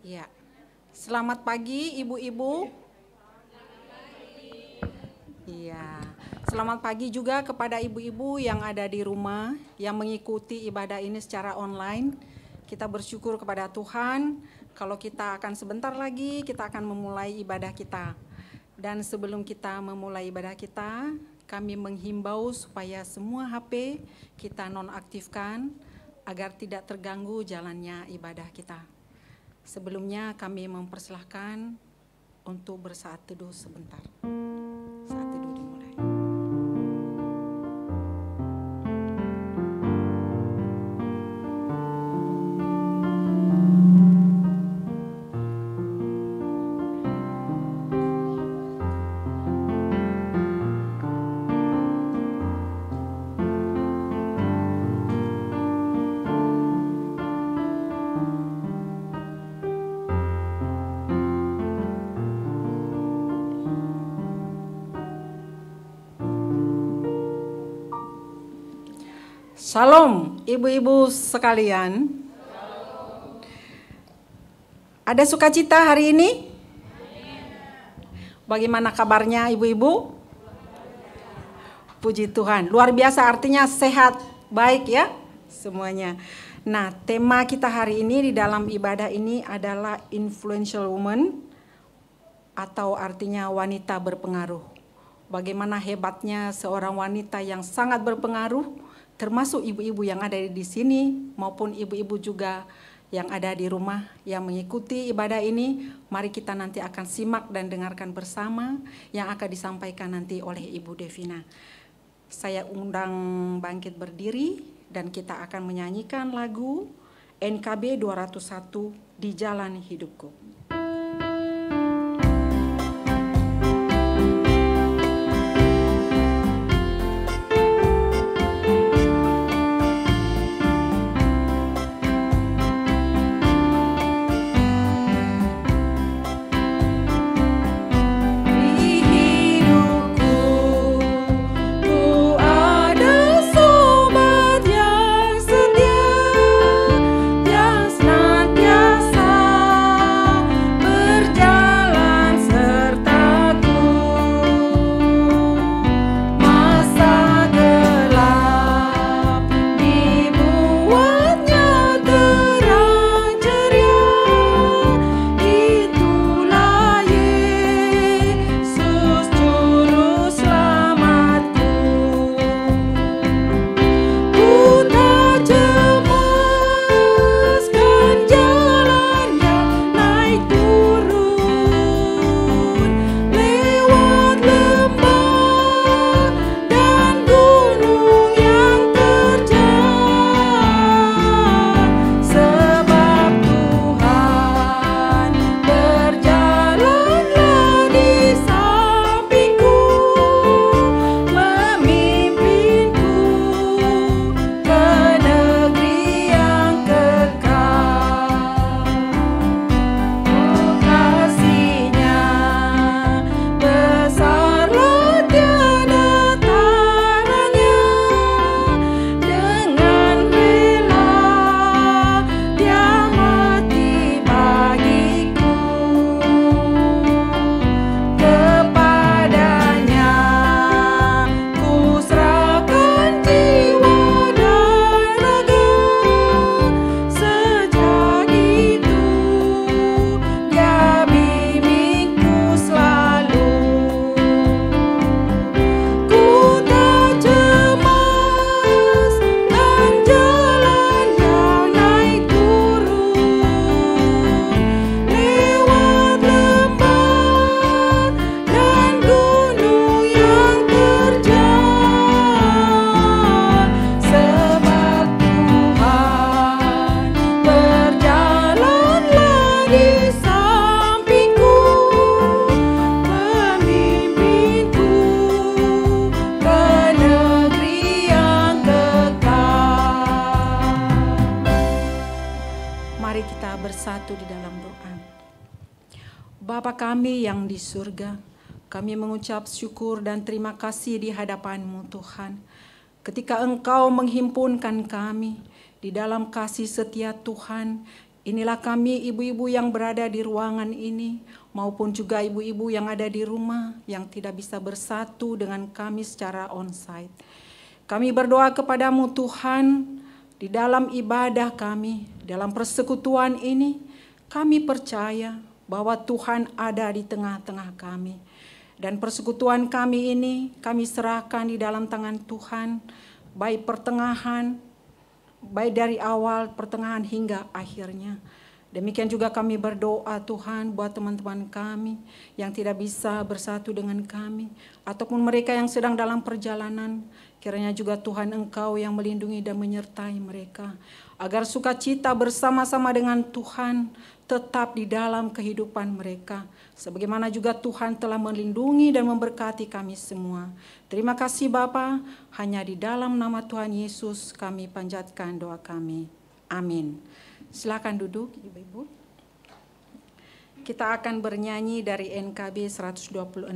Ya, selamat pagi ibu-ibu. Iya, selamat pagi juga kepada ibu-ibu yang ada di rumah, yang mengikuti ibadah ini secara online. Kita bersyukur kepada Tuhan, kalau kita akan sebentar lagi, kita akan memulai ibadah kita. Dan sebelum kita memulai ibadah kita, kami menghimbau supaya semua HP kita nonaktifkan, agar tidak terganggu jalannya ibadah kita. Sebelumnya kami mempersilahkan untuk bersaat teduh sebentar. Saat teduh dimulai. Shalom ibu-ibu sekalian. Ada sukacita hari ini? Bagaimana kabarnya ibu-ibu? Puji Tuhan, luar biasa, artinya sehat, baik ya semuanya. Nah, tema kita hari ini di dalam ibadah ini adalah influential woman, atau artinya wanita berpengaruh. Bagaimana hebatnya seorang wanita yang sangat berpengaruh, termasuk ibu-ibu yang ada di sini maupun ibu-ibu juga yang ada di rumah yang mengikuti ibadah ini. Mari kita nanti akan simak dan dengarkan bersama yang akan disampaikan nanti oleh Ibu Devina. Saya undang bangkit berdiri dan kita akan menyanyikan lagu NKB 201 Di Jalan Hidupku. Bapa kami yang di surga, kami mengucap syukur dan terima kasih di hadapan-Mu Tuhan. Ketika Engkau menghimpunkan kami di dalam kasih setia Tuhan, Inilah kami ibu-ibu yang berada di ruangan ini, maupun juga ibu-ibu yang ada di rumah yang tidak bisa bersatu dengan kami secara onsite. Kami berdoa kepadamu Tuhan, di dalam ibadah kami, dalam persekutuan ini, kami percaya bahwa Tuhan ada di tengah-tengah kami. Dan persekutuan kami ini kami serahkan di dalam tangan Tuhan, baik pertengahan, baik dari awal, pertengahan hingga akhirnya. Demikian juga kami berdoa Tuhan buat teman-teman kami yang tidak bisa bersatu dengan kami, ataupun mereka yang sedang dalam perjalanan. Kiranya juga Tuhan Engkau yang melindungi dan menyertai mereka, agar sukacita bersama-sama dengan Tuhan tetap di dalam kehidupan mereka. Sebagaimana juga Tuhan telah melindungi dan memberkati kami semua. Terima kasih Bapa, hanya di dalam nama Tuhan Yesus kami panjatkan doa kami. Amin. Silakan duduk ibu-ibu. Kita akan bernyanyi dari NKB 126,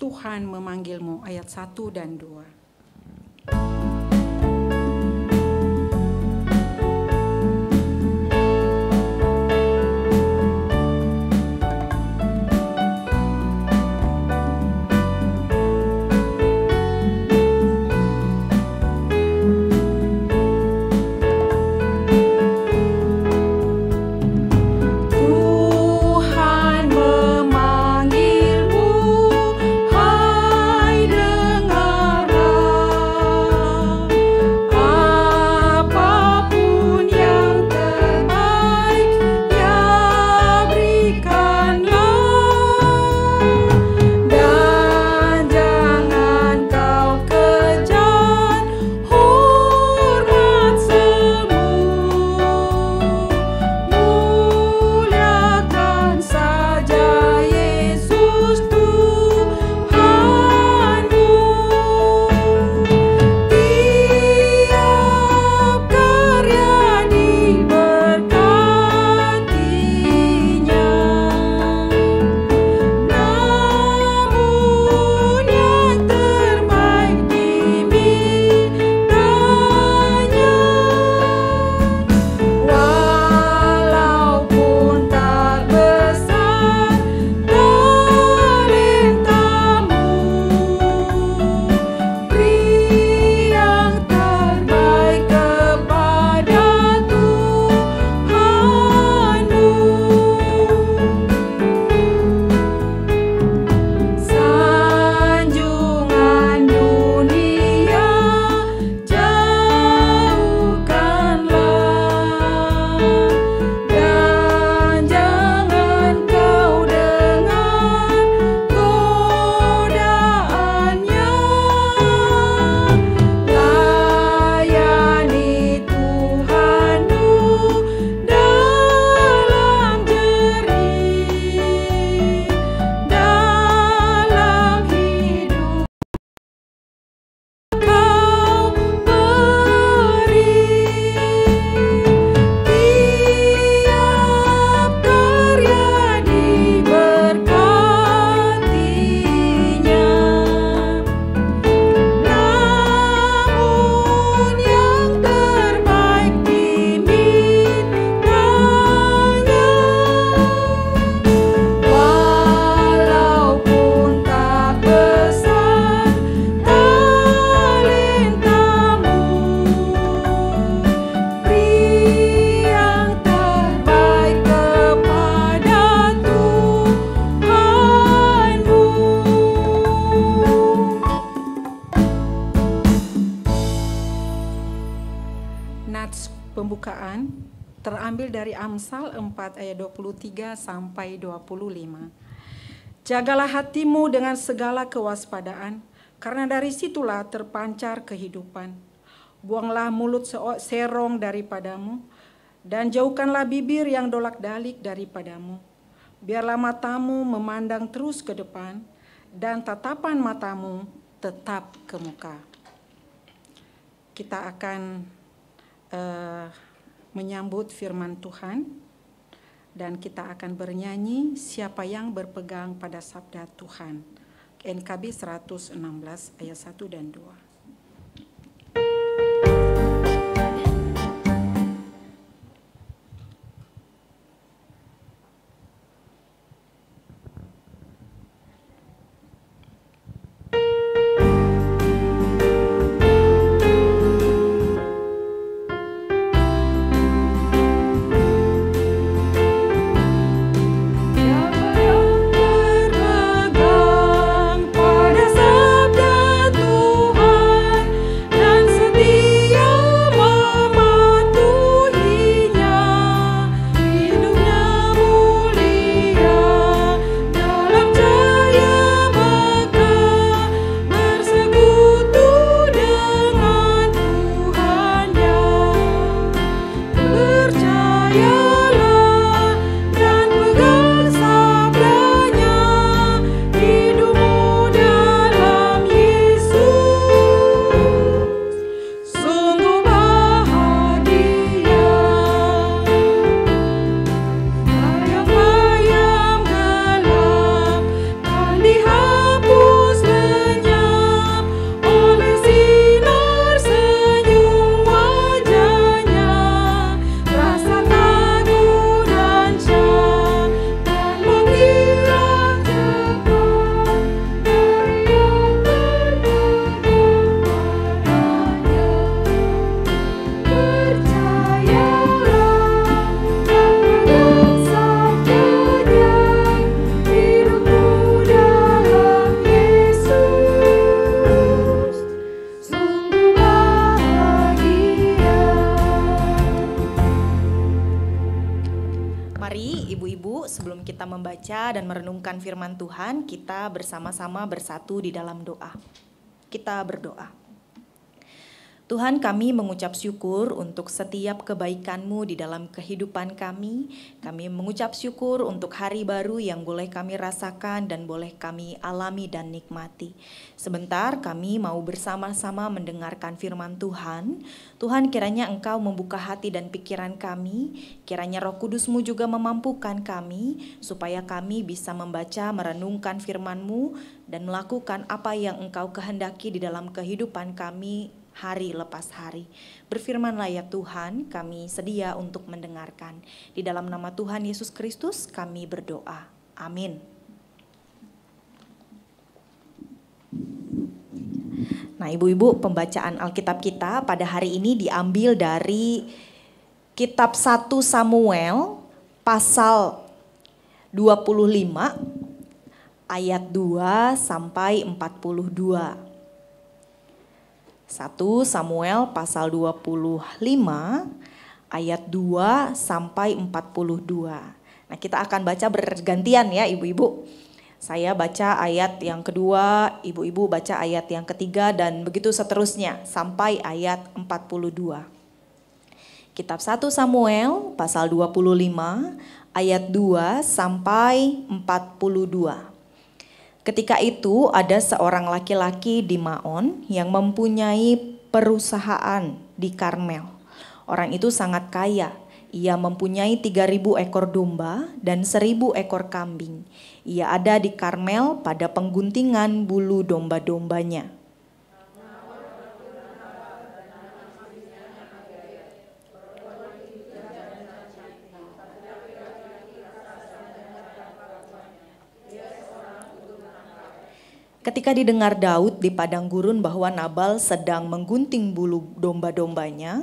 Tuhan memanggilmu, ayat 1 dan 2. Pembukaan terambil dari Amsal 4 ayat 23 sampai 25. Jagalah hatimu dengan segala kewaspadaan, karena dari situlah terpancar kehidupan. Buanglah mulut serong daripadamu, dan jauhkanlah bibir yang dolak-dalik daripadamu. Biarlah matamu memandang terus ke depan, dan tatapan matamu tetap ke muka. Kita akan menyambut firman Tuhan, dan kita akan bernyanyi siapa yang berpegang pada sabda Tuhan. NKB 116 ayat 1 dan 2. Mari ibu-ibu, sebelum kita membaca dan merenungkan firman Tuhan, kita bersama-sama bersatu di dalam doa. Kita berdoa. Tuhan, kami mengucap syukur untuk setiap kebaikan-Mu di dalam kehidupan kami. Kami mengucap syukur untuk hari baru yang boleh kami rasakan dan boleh kami alami dan nikmati. Sebentar kami mau bersama-sama mendengarkan firman Tuhan. Tuhan, kiranya Engkau membuka hati dan pikiran kami. Kiranya Roh Kudus-Mu juga memampukan kami, supaya kami bisa membaca, merenungkan firman-Mu, dan melakukan apa yang Engkau kehendaki di dalam kehidupan kami hari lepas hari. Berfirmanlah ya Tuhan, kami sedia untuk mendengarkan. Di dalam nama Tuhan Yesus Kristus kami berdoa. Amin. Nah, ibu-ibu, pembacaan Alkitab kita pada hari ini diambil dari kitab 1 Samuel pasal 25 ayat 2 sampai 42. 1 Samuel pasal 25 ayat 2 sampai 42. Nah, kita akan baca bergantian ya ibu-ibu. Saya baca ayat yang kedua, ibu-ibu baca ayat yang ketiga, dan begitu seterusnya sampai ayat 42. Kitab 1 Samuel pasal 25 ayat 2 sampai 42. Ketika itu ada seorang laki-laki di Maon yang mempunyai perusahaan di Karmel. Orang itu sangat kaya. Ia mempunyai 3.000 ekor domba dan 1.000 ekor kambing. Ia ada di Karmel pada pengguntingan bulu domba-dombanya. Ketika didengar Daud di padang gurun bahwa Nabal sedang menggunting bulu domba-dombanya,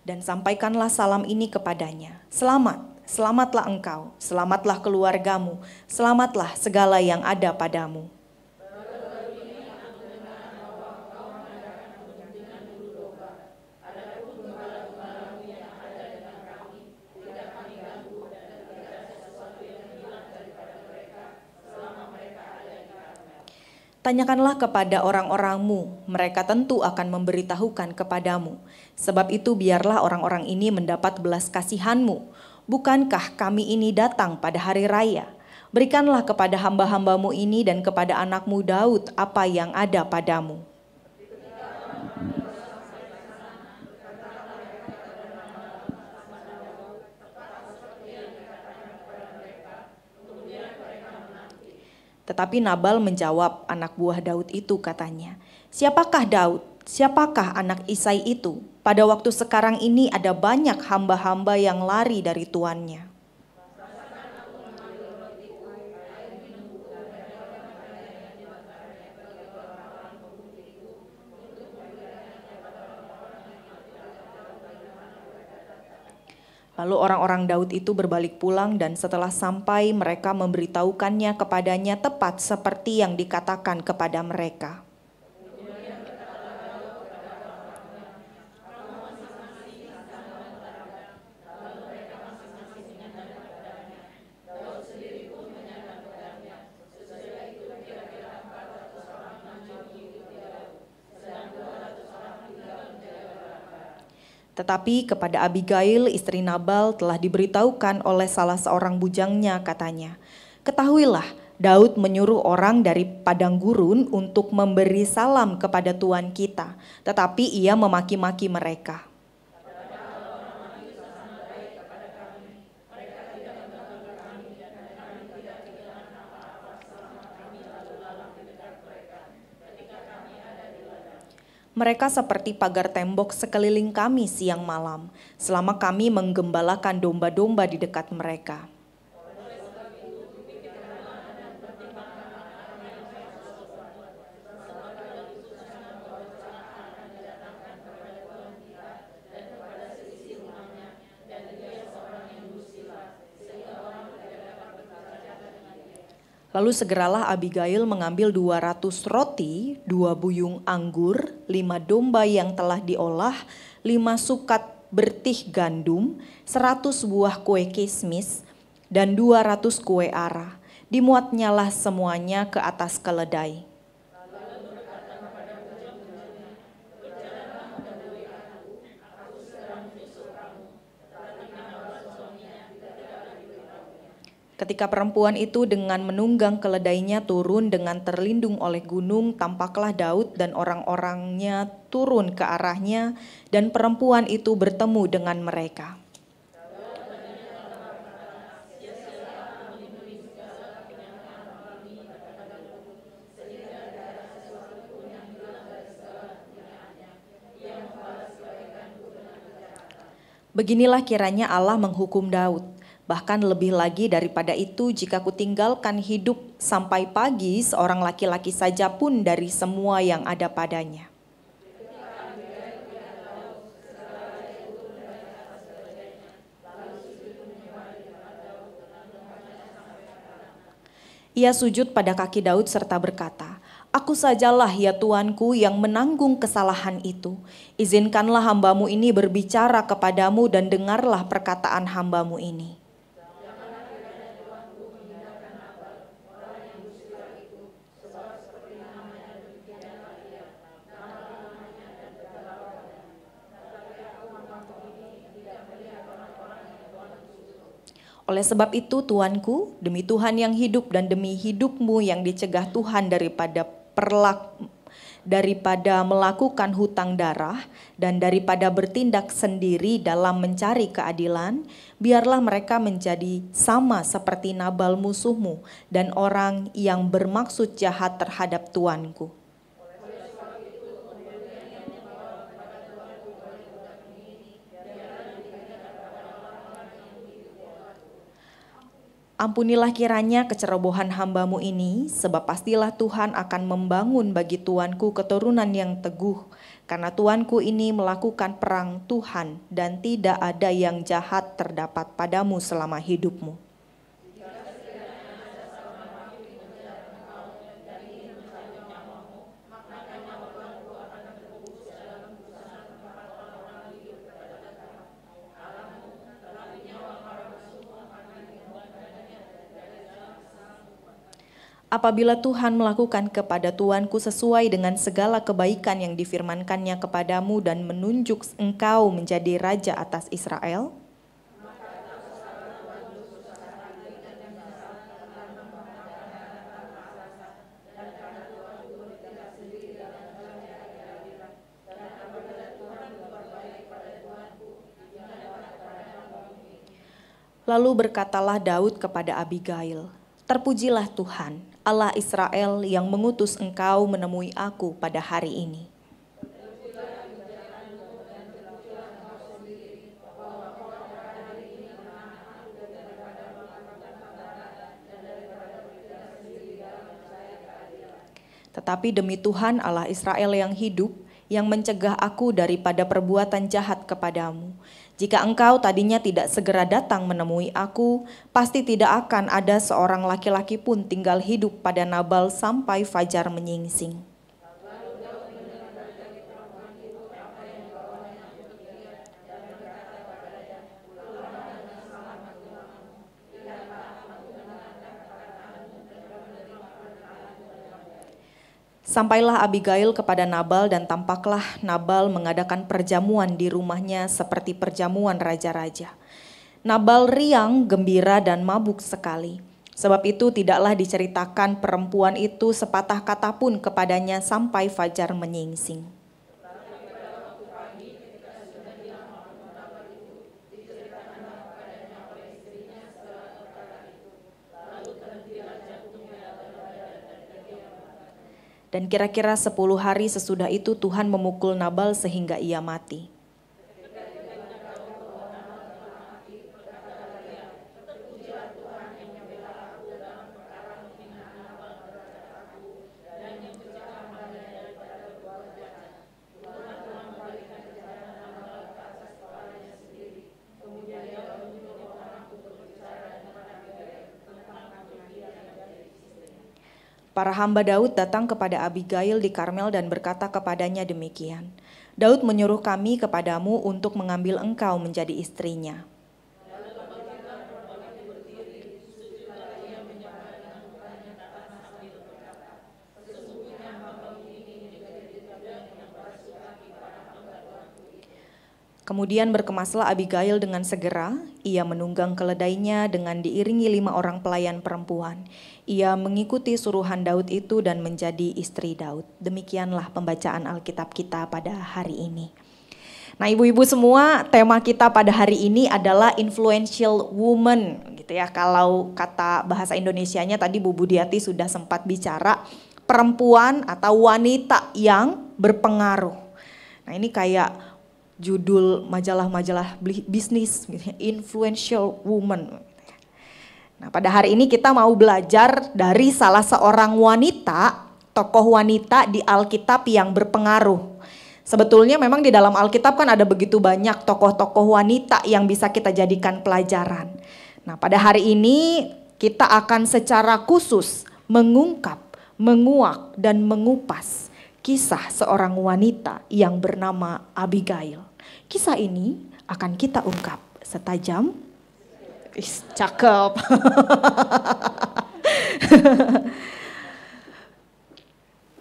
dan sampaikanlah salam ini kepadanya. Selamat, selamatlah engkau, selamatlah keluargamu, selamatlah segala yang ada padamu. Tanyakanlah kepada orang-orangmu, mereka tentu akan memberitahukan kepadamu. Sebab itu biarlah orang-orang ini mendapat belas kasihanmu. Bukankah kami ini datang pada hari raya? Berikanlah kepada hamba-hambamu ini dan kepada anakmu Daud apa yang ada padamu. Tetapi Nabal menjawab anak buah Daud itu, katanya, "Siapakah Daud? Siapakah anak Isai itu? Pada waktu sekarang ini ada banyak hamba-hamba yang lari dari tuannya." Lalu orang-orang Daud itu berbalik pulang, dan setelah sampai mereka memberitahukannya kepadanya tepat seperti yang dikatakan kepada mereka. Tetapi kepada Abigail, istri Nabal, telah diberitahukan oleh salah seorang bujangnya, katanya, "Ketahuilah, Daud menyuruh orang dari padang gurun untuk memberi salam kepada tuan kita, tetapi ia memaki-maki mereka." Mereka seperti pagar tembok sekeliling kami siang malam, selama kami menggembalakan domba-domba di dekat mereka. Lalu segeralah Abigail mengambil 200 roti, 2 buyung anggur, 5 domba yang telah diolah, 5 sukat bertih gandum, 100 buah kue kismis, dan 200 kue ara. Dimuatnyalah semuanya ke atas keledai. Ketika perempuan itu dengan menunggang keledainya turun dengan terlindung oleh gunung, tampaklah Daud dan orang-orangnya turun ke arahnya, dan perempuan itu bertemu dengan mereka. Beginilah kiranya Allah menghukum Daud. Bahkan lebih lagi daripada itu, jika kutinggalkan hidup sampai pagi, seorang laki-laki saja pun dari semua yang ada padanya. Ia sujud pada kaki Daud serta berkata, "Aku sajalah ya Tuanku yang menanggung kesalahan itu. Izinkanlah hambamu ini berbicara kepadamu dan dengarlah perkataan hambamu ini." Oleh sebab itu Tuanku, demi Tuhan yang hidup dan demi hidupmu yang dicegah Tuhan daripada melakukan hutang darah dan daripada bertindak sendiri dalam mencari keadilan, biarlah mereka menjadi sama seperti Nabal musuhmu dan orang yang bermaksud jahat terhadap Tuanku. Ampunilah kiranya kecerobohan hambamu ini, sebab pastilah Tuhan akan membangun bagi Tuanku keturunan yang teguh, karena Tuanku ini melakukan perang Tuhan dan tidak ada yang jahat terdapat padamu selama hidupmu. Apabila Tuhan melakukan kepada Tuanku sesuai dengan segala kebaikan yang difirmankannya kepadamu dan menunjuk engkau menjadi raja atas Israel, lalu berkatalah Daud kepada Abigail, "Terpujilah Tuhan, Allah Israel yang mengutus engkau menemui aku pada hari ini." Tetapi demi Tuhan Allah Israel yang hidup, yang mencegah aku daripada perbuatan jahat kepadamu, jika engkau tadinya tidak segera datang menemui aku, pasti tidak akan ada seorang laki-laki pun tinggal hidup pada Nabal sampai fajar menyingsing. Sampailah Abigail kepada Nabal dan tampaklah Nabal mengadakan perjamuan di rumahnya seperti perjamuan raja-raja. Nabal riang, gembira dan mabuk sekali. Sebab itu tidaklah diceritakan perempuan itu sepatah kata pun kepadanya sampai fajar menyingsing. Dan kira-kira 10 hari sesudah itu Tuhan memukul Nabal sehingga ia mati. Para hamba Daud datang kepada Abigail di Karmel dan berkata kepadanya demikian. Daud menyuruh kami kepadamu untuk mengambil engkau menjadi istrinya. Kemudian berkemaslah Abigail dengan segera, ia menunggang keledainya dengan diiringi 5 orang pelayan perempuan. Ia mengikuti suruhan Daud itu dan menjadi istri Daud. Demikianlah pembacaan Alkitab kita pada hari ini. Nah, ibu-ibu semua, tema kita pada hari ini adalah influential woman, gitu ya. Kalau kata bahasa Indonesianya tadi Bu Budiati sudah sempat bicara, perempuan atau wanita yang berpengaruh. Nah, ini kayak judul majalah-majalah bisnis, influential woman. Nah, pada hari ini kita mau belajar dari salah seorang wanita, tokoh wanita di Alkitab yang berpengaruh. Sebetulnya memang di dalam Alkitab kan ada begitu banyak tokoh-tokoh wanita yang bisa kita jadikan pelajaran. Nah, pada hari ini kita akan secara khusus mengungkap, menguak, dan mengupas kisah seorang wanita yang bernama Abigail. Kisah ini akan kita ungkap setajam, cakep.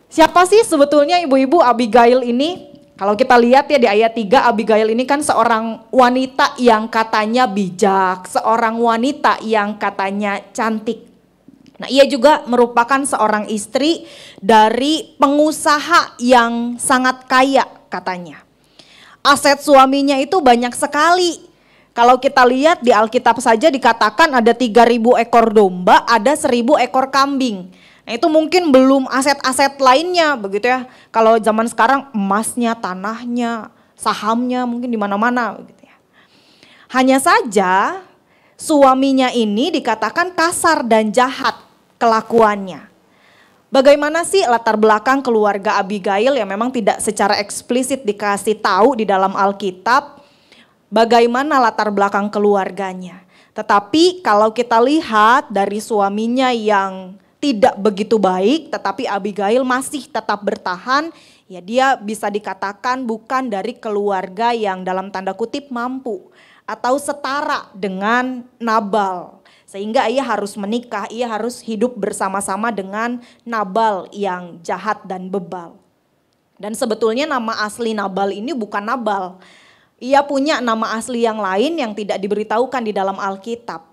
Siapa sih sebetulnya ibu-ibu Abigail ini? Kalau kita lihat ya di ayat 3, Abigail ini kan seorang wanita yang katanya bijak, seorang wanita yang katanya cantik. Nah, ia juga merupakan seorang istri dari pengusaha yang sangat kaya katanya. Aset suaminya itu banyak sekali. Kalau kita lihat di Alkitab saja dikatakan ada 3.000 ekor domba, ada 1.000 ekor kambing. Nah, itu mungkin belum aset-aset lainnya begitu ya. Kalau zaman sekarang emasnya, tanahnya, sahamnya mungkin di mana-mana begitu ya. Hanya saja suaminya ini dikatakan kasar dan jahat kelakuannya. Bagaimana sih latar belakang keluarga Abigail yang memang tidak secara eksplisit dikasih tahu di dalam Alkitab, bagaimana latar belakang keluarganya. Tetapi kalau kita lihat dari suaminya yang tidak begitu baik, tetapi Abigail masih tetap bertahan, ya dia bisa dikatakan bukan dari keluarga yang dalam tanda kutip mampu atau setara dengan Nabal. Sehingga ia harus menikah, ia harus hidup bersama-sama dengan Nabal yang jahat dan bebal. Dan sebetulnya nama asli Nabal ini bukan Nabal. Ia punya nama asli yang lain yang tidak diberitahukan di dalam Alkitab.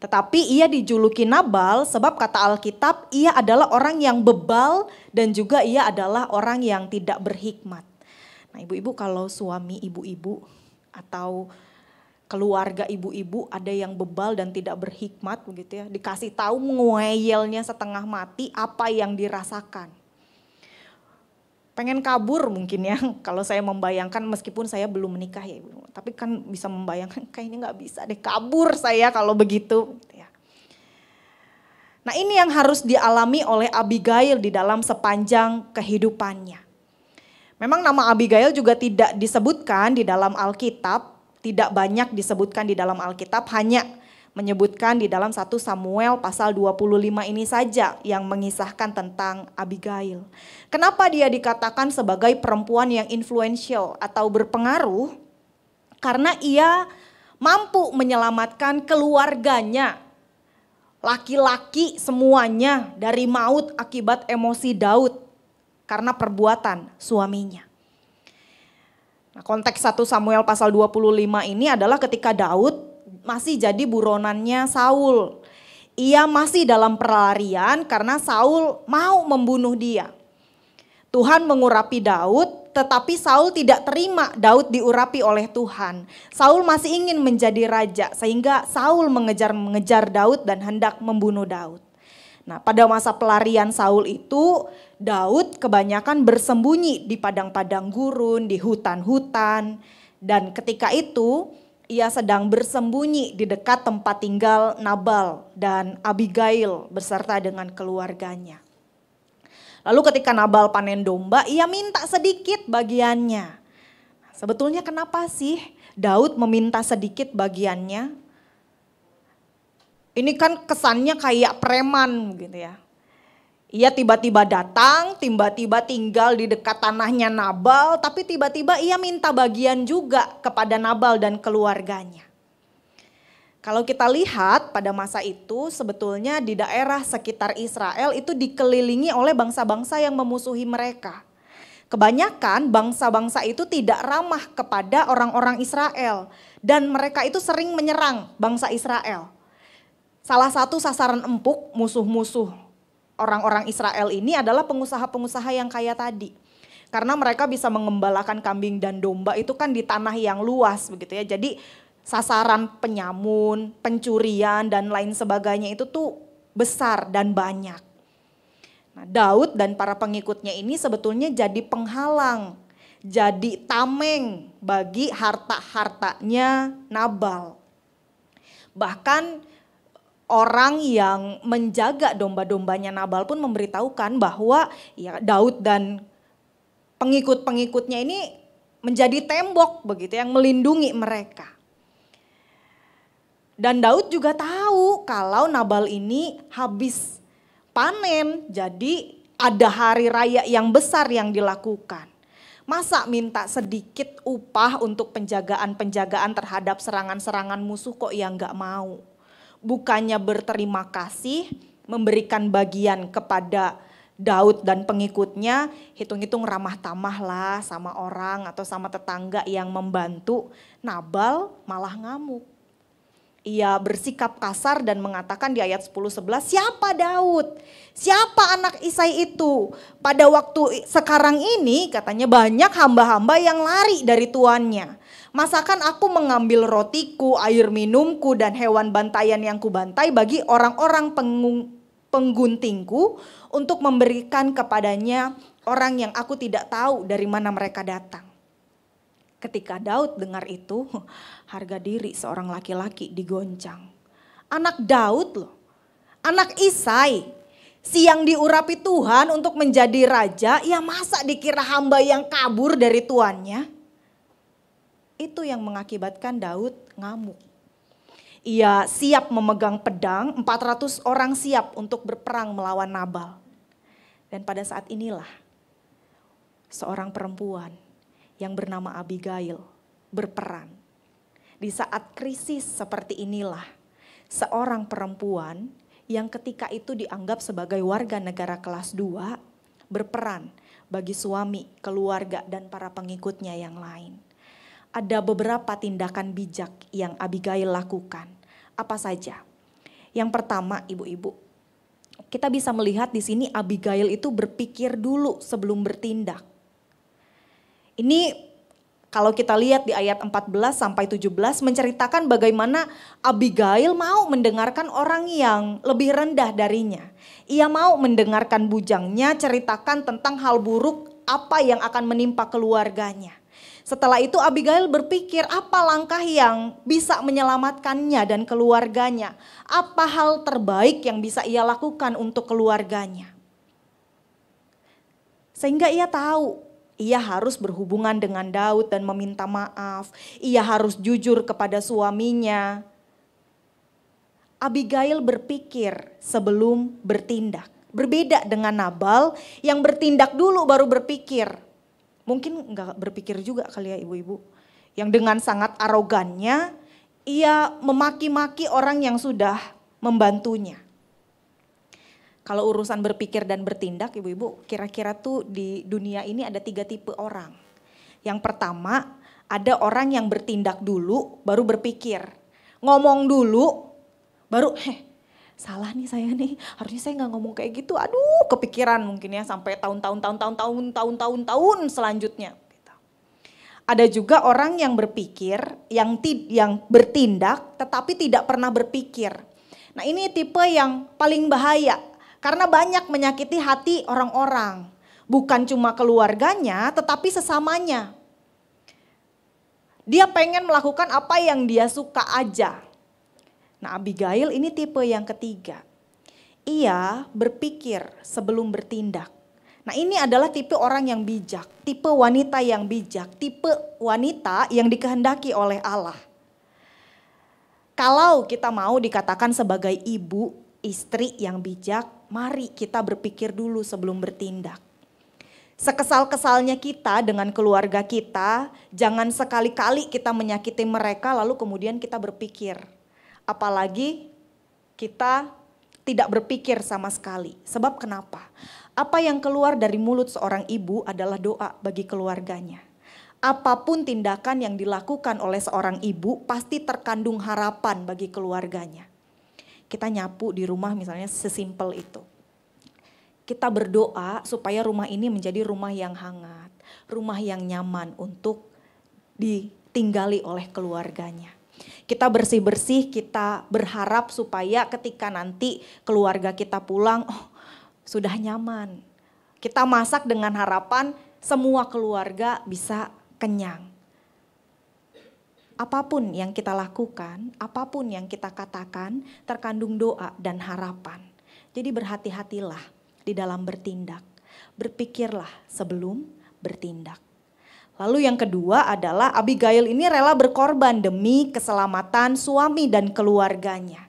Tetapi ia dijuluki Nabal sebab kata Alkitab ia adalah orang yang bebal dan juga ia adalah orang yang tidak berhikmat. Nah, ibu-ibu kalau suami ibu-ibu atau keluarga ibu-ibu ada yang bebal dan tidak berhikmat begitu ya, dikasih tahu ngeyelnya setengah mati, apa yang dirasakan. Pengen kabur mungkin ya, kalau saya membayangkan meskipun saya belum menikah ya ibu, tapi kan bisa membayangkan kayaknya nggak bisa deh kabur saya kalau begitu. Gitu ya. Nah, ini yang harus dialami oleh Abigail di dalam sepanjang kehidupannya. Memang nama Abigail juga tidak disebutkan di dalam Alkitab. Tidak banyak disebutkan di dalam Alkitab, hanya menyebutkan di dalam 1 Samuel pasal 25 ini saja yang mengisahkan tentang Abigail. Kenapa dia dikatakan sebagai perempuan yang influential atau berpengaruh? Karena ia mampu menyelamatkan keluarganya, laki-laki semuanya dari maut akibat emosi Daud karena perbuatan suaminya. Nah, konteks 1 Samuel pasal 25 ini adalah ketika Daud masih jadi buronannya Saul. Ia masih dalam pelarian karena Saul mau membunuh dia. Tuhan mengurapi Daud, tetapi Saul tidak terima Daud diurapi oleh Tuhan. Saul masih ingin menjadi raja sehingga Saul mengejar Daud dan hendak membunuh Daud. Nah, pada masa pelarian Saul itu Daud kebanyakan bersembunyi di padang-padang gurun, di hutan-hutan. Dan ketika itu ia sedang bersembunyi di dekat tempat tinggal Nabal dan Abigail beserta dengan keluarganya. Lalu ketika Nabal panen domba, ia minta sedikit bagiannya. Sebetulnya kenapa sih Daud meminta sedikit bagiannya? Ini kan kesannya kayak preman gitu ya. Ia tiba-tiba datang, tiba-tiba tinggal di dekat tanahnya Nabal, tapi tiba-tiba ia minta bagian juga kepada Nabal dan keluarganya. Kalau kita lihat pada masa itu sebetulnya di daerah sekitar Israel itu dikelilingi oleh bangsa-bangsa yang memusuhi mereka. Kebanyakan bangsa-bangsa itu tidak ramah kepada orang-orang Israel dan mereka itu sering menyerang bangsa Israel. Salah satu sasaran empuk musuh-musuh orang-orang Israel ini adalah pengusaha-pengusaha yang kaya tadi. Karena mereka bisa mengembalakan kambing dan domba itu kan di tanah yang luas begitu ya. Jadi sasaran penyamun, pencurian dan lain sebagainya itu tuh besar dan banyak. Nah, Daud dan para pengikutnya ini sebetulnya jadi penghalang, jadi tameng bagi harta-hartanya Nabal. Bahkan orang yang menjaga domba-dombanya Nabal pun memberitahukan bahwa ya Daud dan pengikut-pengikutnya ini menjadi tembok begitu yang melindungi mereka. Dan Daud juga tahu kalau Nabal ini habis panen, jadi ada hari raya yang besar yang dilakukan. Masa minta sedikit upah untuk penjagaan-penjagaan terhadap serangan-serangan musuh kok yang gak mau. Bukannya berterima kasih, memberikan bagian kepada Daud dan pengikutnya, hitung-hitung ramah tamah lah sama orang atau sama tetangga yang membantu. Nabal malah ngamuk. Ia bersikap kasar dan mengatakan di ayat 10-11, siapa Daud? Siapa anak Isai itu? Pada waktu sekarang ini katanya banyak hamba-hamba yang lari dari tuannya. Masakan aku mengambil rotiku, air minumku dan hewan bantaian yang kubantai bagi orang-orang pengguntingku untuk memberikan kepadanya orang yang aku tidak tahu dari mana mereka datang. Ketika Daud dengar itu, harga diri seorang laki-laki digoncang. Anak Daud loh, anak Isai, si yang diurapi Tuhan untuk menjadi raja, ya masa dikira hamba yang kabur dari tuannya? Itu yang mengakibatkan Daud ngamuk. Ia siap memegang pedang, 400 orang siap untuk berperang melawan Nabal. Dan pada saat inilah seorang perempuan yang bernama Abigail berperan. Di saat krisis seperti inilah seorang perempuan yang ketika itu dianggap sebagai warga negara kelas 2 berperan bagi suami, keluarga dan para pengikutnya yang lain. Ada beberapa tindakan bijak yang Abigail lakukan. Apa saja? Yang pertama, ibu-ibu, kita bisa melihat di sini Abigail itu berpikir dulu sebelum bertindak. Ini kalau kita lihat di ayat 14 sampai 17 menceritakan bagaimana Abigail mau mendengarkan orang yang lebih rendah darinya. Ia mau mendengarkan bujangnya ceritakan tentang hal buruk apa yang akan menimpa keluarganya. Setelah itu Abigail berpikir apa langkah yang bisa menyelamatkannya dan keluarganya. Apa hal terbaik yang bisa ia lakukan untuk keluarganya. Sehingga ia tahu ia harus berhubungan dengan Daud dan meminta maaf. Ia harus jujur kepada suaminya. Abigail berpikir sebelum bertindak. Berbeda dengan Nabal yang bertindak dulu baru berpikir. Mungkin enggak berpikir juga kali ya ibu-ibu. Yang dengan sangat arogannya ia memaki-maki orang yang sudah membantunya. Kalau urusan berpikir dan bertindak ibu-ibu kira-kira tuh di dunia ini ada 3 tipe orang. Yang pertama ada orang yang bertindak dulu baru berpikir. Ngomong dulu baru salah nih saya nih, harusnya saya nggak ngomong kayak gitu. Aduh, kepikiran mungkin ya sampai tahun-tahun selanjutnya. Ada juga orang yang berpikir, yang bertindak, tetapi tidak pernah berpikir. Nah ini tipe yang paling bahaya, karena banyak menyakiti hati orang-orang, bukan cuma keluarganya, tetapi sesamanya. Dia pengen melakukan apa yang dia suka aja. Nah Abigail ini tipe yang ketiga. Ia berpikir sebelum bertindak. Nah ini adalah tipe orang yang bijak, tipe wanita yang bijak, tipe wanita yang dikehendaki oleh Allah. Kalau kita mau dikatakan sebagai ibu, istri yang bijak, mari kita berpikir dulu sebelum bertindak. Sekesal-kesalnya kita dengan keluarga kita, jangan sekali-kali kita menyakiti mereka lalu kemudian kita berpikir. Apalagi kita tidak berpikir sama sekali. Sebab kenapa? Apa yang keluar dari mulut seorang ibu adalah doa bagi keluarganya. Apapun tindakan yang dilakukan oleh seorang ibu pasti terkandung harapan bagi keluarganya. Kita nyapu di rumah misalnya sesimpel itu. Kita berdoa supaya rumah ini menjadi rumah yang hangat, rumah yang nyaman untuk ditinggali oleh keluarganya. Kita bersih-bersih, kita berharap supaya ketika nanti keluarga kita pulang, oh sudah nyaman. Kita masak dengan harapan semua keluarga bisa kenyang. Apapun yang kita lakukan, apapun yang kita katakan, terkandung doa dan harapan. Jadi berhati-hatilah di dalam bertindak. Berpikirlah sebelum bertindak. Lalu yang kedua adalah Abigail ini rela berkorban demi keselamatan suami dan keluarganya.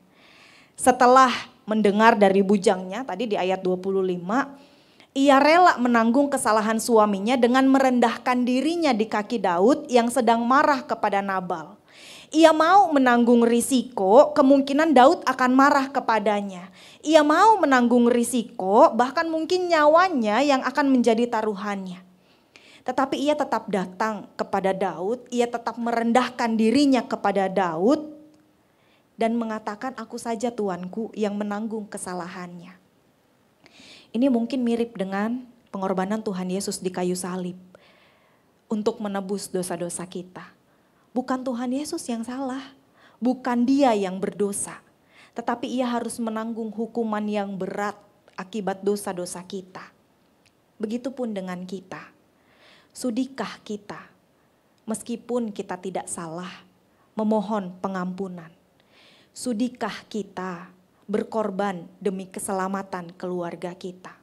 Setelah mendengar dari bujangnya, tadi di ayat 25, ia rela menanggung kesalahan suaminya dengan merendahkan dirinya di kaki Daud yang sedang marah kepada Nabal. Ia mau menanggung risiko kemungkinan Daud akan marah kepadanya. Ia mau menanggung risiko bahkan mungkin nyawanya yang akan menjadi taruhannya. Tetapi ia tetap datang kepada Daud, ia tetap merendahkan dirinya kepada Daud dan mengatakan, aku saja Tuanku yang menanggung kesalahannya. Ini mungkin mirip dengan pengorbanan Tuhan Yesus di kayu salib untuk menebus dosa-dosa kita. Bukan Tuhan Yesus yang salah, bukan dia yang berdosa, tetapi ia harus menanggung hukuman yang berat akibat dosa-dosa kita. Begitupun dengan kita. Sudikah kita, meskipun kita tidak salah, memohon pengampunan? Sudikah kita berkorban demi keselamatan keluarga kita?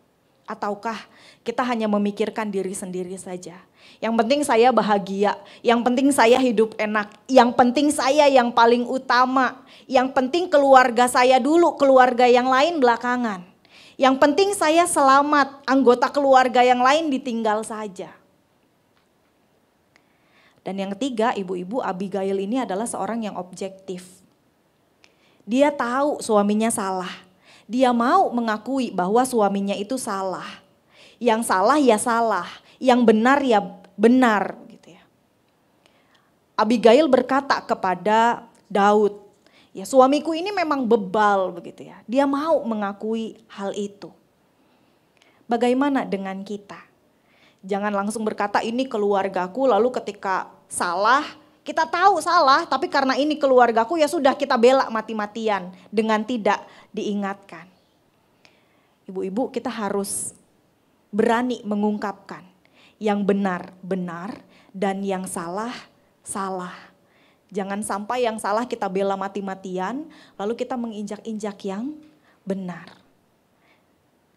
Ataukah kita hanya memikirkan diri sendiri saja? Yang penting saya bahagia, yang penting saya hidup enak, yang penting saya yang paling utama, yang penting keluarga saya dulu, keluarga yang lain belakangan. Yang penting saya selamat, anggota keluarga yang lain ditinggal saja. Dan yang ketiga, ibu-ibu, Abigail ini adalah seorang yang objektif. Dia tahu suaminya salah. Dia mau mengakui bahwa suaminya itu salah. Yang salah ya salah, yang benar ya benar gitu ya. Abigail berkata kepada Daud, ya suamiku ini memang bebal begitu ya. Dia mau mengakui hal itu. Bagaimana dengan kita? Jangan langsung berkata ini keluargaku, lalu ketika salah, kita tahu salah, tapi karena ini keluargaku ya sudah kita bela mati-matian dengan tidak diingatkan. Ibu-ibu, kita harus berani mengungkapkan yang benar benar dan yang salah salah. Jangan sampai yang salah kita bela mati-matian lalu kita menginjak-injak yang benar.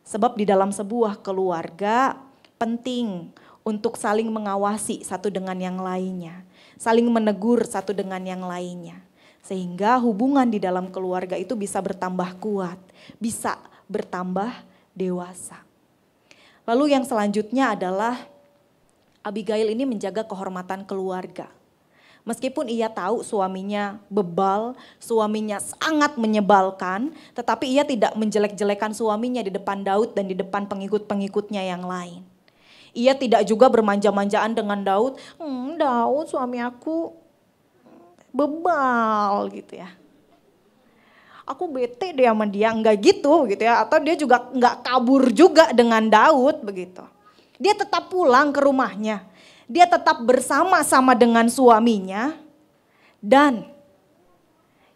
Sebab di dalam sebuah keluarga penting untuk saling mengawasi satu dengan yang lainnya, saling menegur satu dengan yang lainnya, sehingga hubungan di dalam keluarga itu bisa bertambah kuat, bisa bertambah dewasa. Lalu yang selanjutnya adalah Abigail ini menjaga kehormatan keluarga. Meskipun ia tahu suaminya bebal, suaminya sangat menyebalkan, tetapi ia tidak menjelek-jelekan suaminya di depan Daud dan di depan pengikut-pengikutnya yang lain. Ia tidak juga bermanja-manjaan dengan Daud, Daud suami aku bebal gitu ya. Aku bete deh sama dia, enggak gitu ya. Atau dia juga enggak kabur juga dengan Daud begitu. Dia tetap pulang ke rumahnya. Dia tetap bersama-sama dengan suaminya. Dan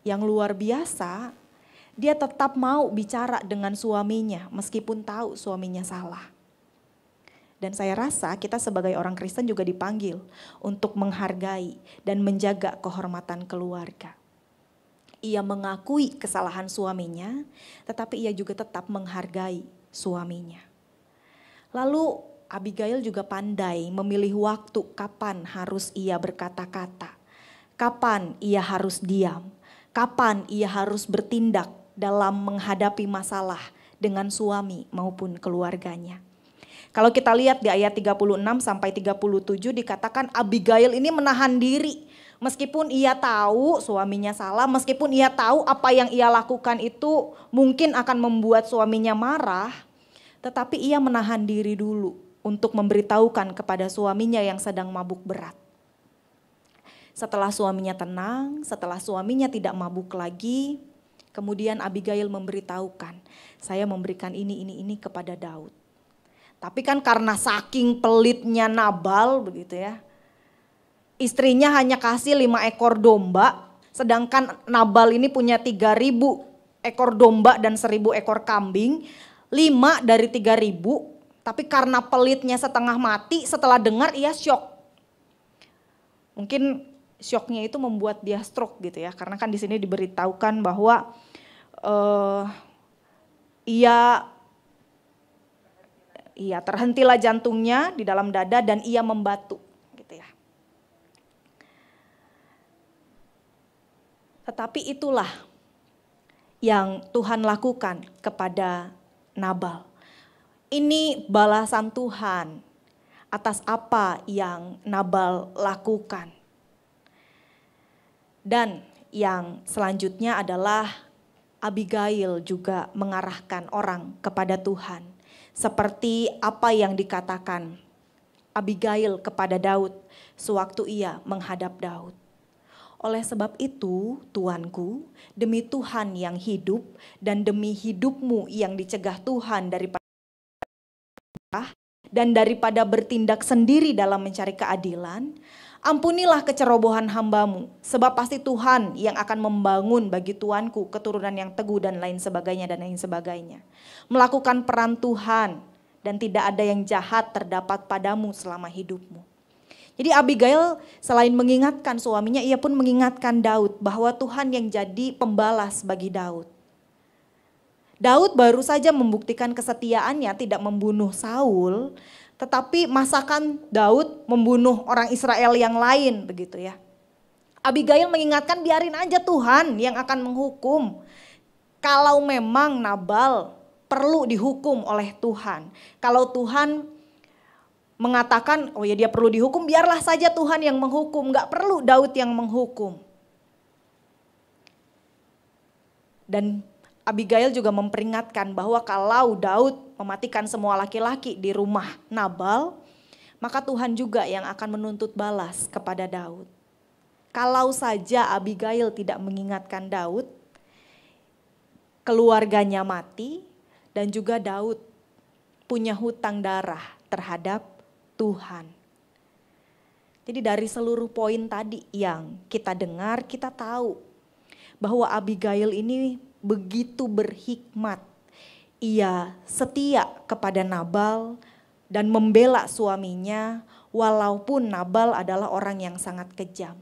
yang luar biasa, dia tetap mau bicara dengan suaminya meskipun tahu suaminya salah. Dan saya rasa kita sebagai orang Kristen juga dipanggil untuk menghargai dan menjaga kehormatan keluarga. Ia mengakui kesalahan suaminya, tetapi ia juga tetap menghargai suaminya. Lalu Abigail juga pandai memilih waktu kapan harus ia berkata-kata, kapan ia harus diam, kapan ia harus bertindak dalam menghadapi masalah dengan suami maupun keluarganya. Kalau kita lihat di ayat 36 sampai 37 dikatakan Abigail ini menahan diri. Meskipun ia tahu suaminya salah, meskipun ia tahu apa yang ia lakukan itu mungkin akan membuat suaminya marah, tetapi ia menahan diri dulu untuk memberitahukan kepada suaminya yang sedang mabuk berat. Setelah suaminya tenang, setelah suaminya tidak mabuk lagi, kemudian Abigail memberitahukan, saya memberikan ini kepada Daud. Tapi kan karena saking pelitnya Nabal begitu ya, istrinya hanya kasih 5 ekor domba, sedangkan Nabal ini punya 3.000 ekor domba dan 1.000 ekor kambing. 5 dari 3.000, tapi karena pelitnya setengah mati, setelah dengar ia syok. Mungkin syoknya itu membuat dia stroke gitu ya, karena kan di sini diberitahukan bahwa ia terhentilah jantungnya di dalam dada dan ia membatu gitu ya. Tetapi itulah yang Tuhan lakukan kepada Nabal. Ini balasan Tuhan atas apa yang Nabal lakukan. Dan yang selanjutnya adalah Abigail juga mengarahkan orang kepada Tuhan. Seperti apa yang dikatakan Abigail kepada Daud sewaktu ia menghadap Daud. Oleh sebab itu, tuanku, demi Tuhan yang hidup dan demi hidupmu yang dicegah Tuhan daripada bertindak sendiri dalam mencari keadilan, ampunilah kecerobohan hambamu, sebab pasti Tuhan yang akan membangun bagi tuanku keturunan yang teguh dan lain sebagainya. Melakukan peran Tuhan dan tidak ada yang jahat terdapat padamu selama hidupmu. Jadi Abigail selain mengingatkan suaminya, ia pun mengingatkan Daud bahwa Tuhan yang jadi pembalas bagi Daud. Daud baru saja membuktikan kesetiaannya tidak membunuh Saul, tetapi masakan Daud membunuh orang Israel yang lain begitu ya. Abigail mengingatkan biarin aja Tuhan yang akan menghukum. Kalau memang Nabal perlu dihukum oleh Tuhan. Kalau Tuhan mengatakan oh ya dia perlu dihukum, biarlah saja Tuhan yang menghukum. Gak perlu Daud yang menghukum. Dan Abigail juga memperingatkan bahwa kalau Daud mematikan semua laki-laki di rumah Nabal, maka Tuhan juga yang akan menuntut balas kepada Daud. Kalau saja Abigail tidak mengingatkan Daud, keluarganya mati dan juga Daud punya hutang darah terhadap Tuhan. Jadi dari seluruh poin tadi yang kita dengar, kita tahu bahwa Abigail ini begitu berhikmat. Ia setia kepada Nabal dan membela suaminya walaupun Nabal adalah orang yang sangat kejam.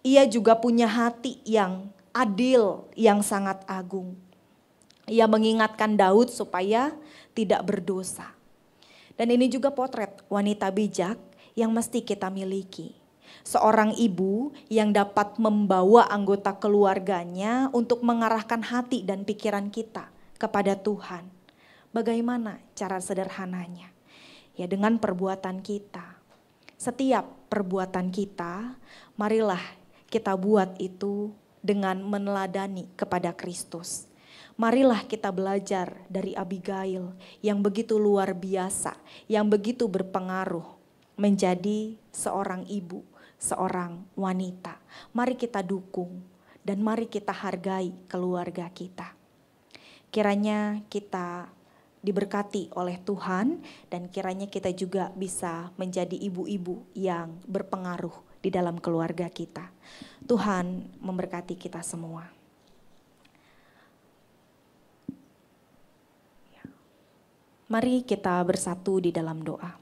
Ia juga punya hati yang adil, yang sangat agung. Ia mengingatkan Daud supaya tidak berdosa. Dan ini juga potret wanita bijak yang mesti kita miliki. Seorang ibu yang dapat membawa anggota keluarganya untuk mengarahkan hati dan pikiran kita kepada Tuhan. Bagaimana cara sederhananya? Ya dengan perbuatan kita. Setiap perbuatan kita, marilah kita buat itu dengan meneladani kepada Kristus. Marilah kita belajar dari Abigail yang begitu luar biasa, yang begitu berpengaruh menjadi seorang ibu, seorang wanita. Mari kita dukung dan mari kita hargai keluarga kita. Kiranya kita diberkati oleh Tuhan dan kiranya kita juga bisa menjadi ibu-ibu yang berpengaruh di dalam keluarga kita. Tuhan memberkati kita semua. Mari kita bersatu di dalam doa.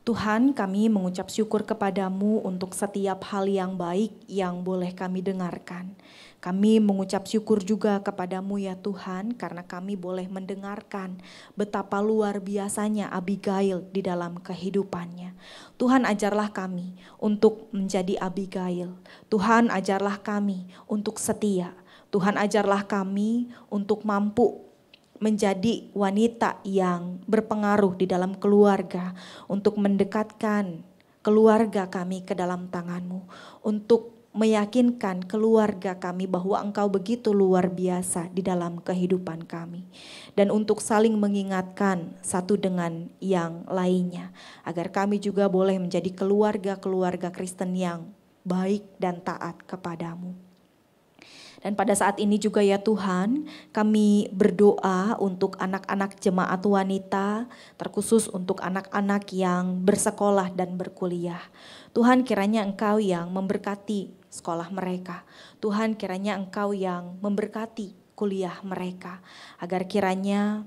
Tuhan, kami mengucap syukur kepadamu untuk setiap hal yang baik yang boleh kami dengarkan. Kami mengucap syukur juga kepadamu ya Tuhan, karena kami boleh mendengarkan betapa luar biasanya Abigail di dalam kehidupannya. Tuhan ajarlah kami untuk menjadi Abigail. Tuhan ajarlah kami untuk setia. Tuhan ajarlah kami untuk mampu menjadi wanita yang berpengaruh di dalam keluarga, untuk mendekatkan keluarga kami ke dalam tangan-Mu, untuk meyakinkan keluarga kami bahwa Engkau begitu luar biasa di dalam kehidupan kami. Dan untuk saling mengingatkan satu dengan yang lainnya, agar kami juga boleh menjadi keluarga-keluarga Kristen yang baik dan taat kepadamu. Dan pada saat ini juga ya Tuhan, kami berdoa untuk anak-anak jemaat wanita, terkhusus untuk anak-anak yang bersekolah dan berkuliah. Tuhan, kiranya Engkau yang memberkati sekolah mereka. Tuhan, kiranya Engkau yang memberkati kuliah mereka, agar kiranya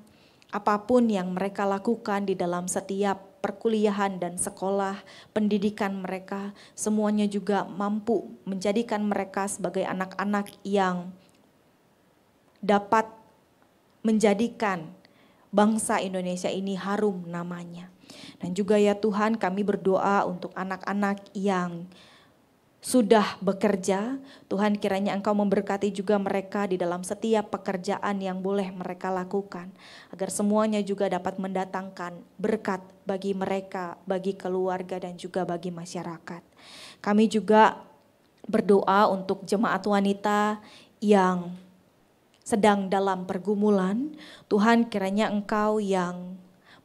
apapun yang mereka lakukan di dalam setiap perkuliahan dan sekolah, pendidikan mereka, semuanya juga mampu menjadikan mereka sebagai anak-anak yang dapat menjadikan bangsa Indonesia ini harum namanya. Dan juga ya Tuhan, kami berdoa untuk anak-anak yang sudah bekerja, Tuhan kiranya Engkau memberkati juga mereka di dalam setiap pekerjaan yang boleh mereka lakukan, agar semuanya juga dapat mendatangkan berkat bagi mereka, bagi keluarga dan juga bagi masyarakat. Kami juga berdoa untuk jemaat wanita yang sedang dalam pergumulan. Tuhan, kiranya Engkau yang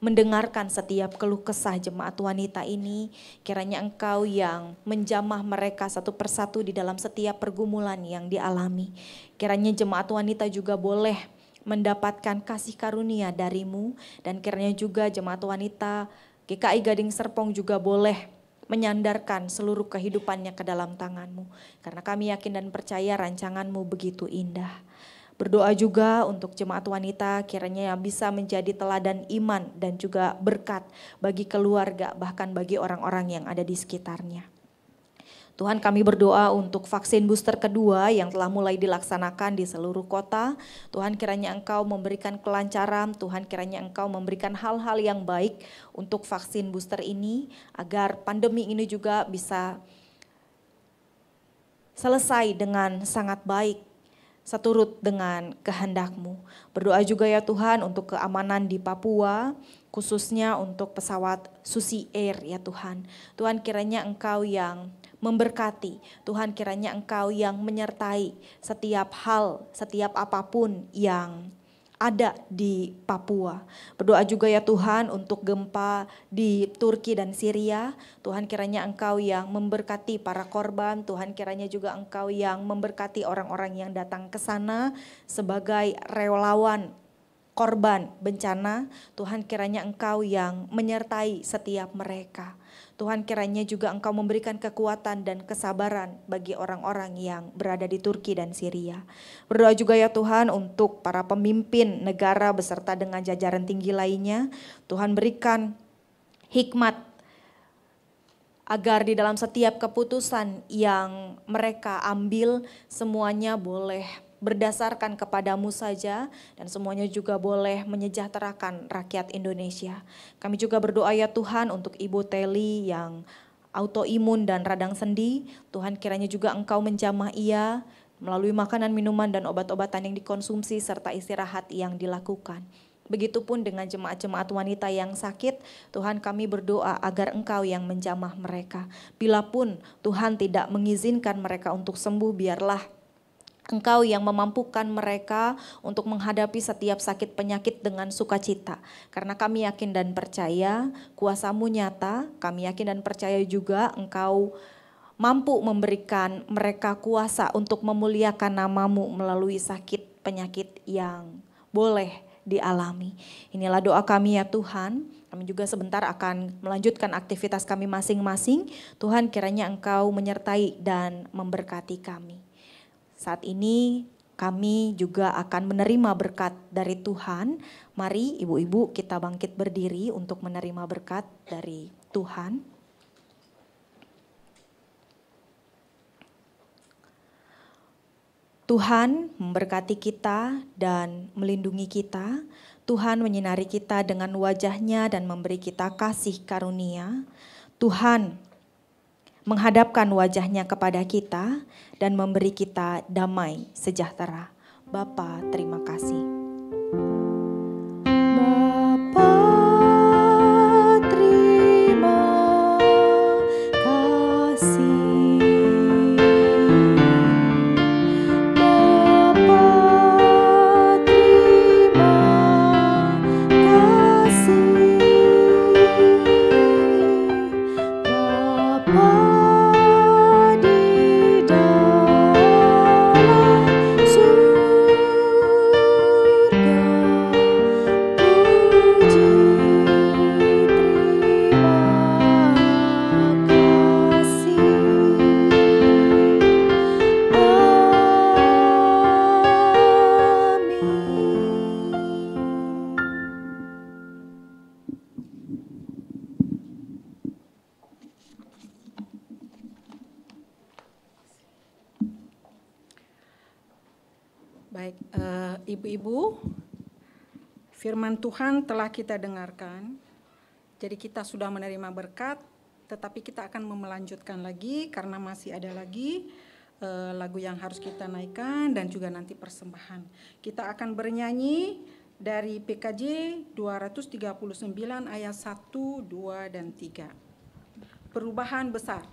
mendengarkan setiap keluh kesah jemaat wanita ini, kiranya Engkau yang menjamah mereka satu persatu di dalam setiap pergumulan yang dialami. Kiranya jemaat wanita juga boleh mendapatkan kasih karunia dari-Mu, dan kiranya juga jemaat wanita GKI Gading Serpong juga boleh menyandarkan seluruh kehidupannya ke dalam tangan-Mu, karena kami yakin dan percaya rancangan-Mu begitu indah. Berdoa juga untuk jemaat wanita, kiranya yang bisa menjadi teladan iman dan juga berkat bagi keluarga, bahkan bagi orang-orang yang ada di sekitarnya. Tuhan, kami berdoa untuk vaksin booster kedua yang telah mulai dilaksanakan di seluruh kota. Tuhan, kiranya Engkau memberikan kelancaran, Tuhan kiranya Engkau memberikan hal-hal yang baik untuk vaksin booster ini, agar pandemi ini juga bisa selesai dengan sangat baik, seturut dengan kehendak-Mu. Berdoa juga ya Tuhan untuk keamanan di Papua, khususnya untuk pesawat Susi Air ya Tuhan. Tuhan, kiranya Engkau yang memberkati, Tuhan kiranya Engkau yang menyertai setiap hal, setiap apapun yang ada di Papua. Berdoa juga ya Tuhan untuk gempa di Turki dan Syria. Tuhan, kiranya Engkau yang memberkati para korban. Tuhan, kiranya juga Engkau yang memberkati orang-orang yang datang ke sana sebagai relawan korban bencana. Tuhan, kiranya Engkau yang menyertai setiap mereka. Tuhan, kiranya juga Engkau memberikan kekuatan dan kesabaran bagi orang-orang yang berada di Turki dan Syria. Berdoa juga ya Tuhan untuk para pemimpin negara beserta dengan jajaran tinggi lainnya. Tuhan, berikan hikmat agar di dalam setiap keputusan yang mereka ambil semuanya boleh berdasarkan kepadamu saja, dan semuanya juga boleh menyejahterakan rakyat Indonesia. Kami juga berdoa ya Tuhan untuk Ibu Teli yang autoimun dan radang sendi. Tuhan, kiranya juga Engkau menjamah ia melalui makanan, minuman dan obat-obatan yang dikonsumsi serta istirahat yang dilakukan. Begitupun dengan jemaat-jemaat wanita yang sakit, Tuhan kami berdoa agar Engkau yang menjamah mereka. Bilapun Tuhan tidak mengizinkan mereka untuk sembuh, biarlah Engkau yang memampukan mereka untuk menghadapi setiap sakit penyakit dengan sukacita. Karena kami yakin dan percaya kuasa-Mu nyata, kami yakin dan percaya juga Engkau mampu memberikan mereka kuasa untuk memuliakan nama-Mu melalui sakit penyakit yang boleh dialami. Inilah doa kami ya Tuhan. Kami juga sebentar akan melanjutkan aktivitas kami masing-masing. Tuhan, kiranya Engkau menyertai dan memberkati kami. Saat ini kami juga akan menerima berkat dari Tuhan. Mari ibu-ibu kita bangkit berdiri untuk menerima berkat dari Tuhan. Tuhan memberkati kita dan melindungi kita. Tuhan menyinari kita dengan wajah-Nya dan memberi kita kasih karunia. Tuhan menghadapkan wajah-Nya kepada kita dan memberi kita damai sejahtera. Bapa, terima kasih. Baik, ibu-ibu, firman Tuhan telah kita dengarkan. Jadi kita sudah menerima berkat, tetapi kita akan melanjutkan lagi karena masih ada lagi lagu yang harus kita naikkan dan juga nanti persembahan. Kita akan bernyanyi dari PKJ 239 ayat 1, 2, dan 3. Perubahan besar.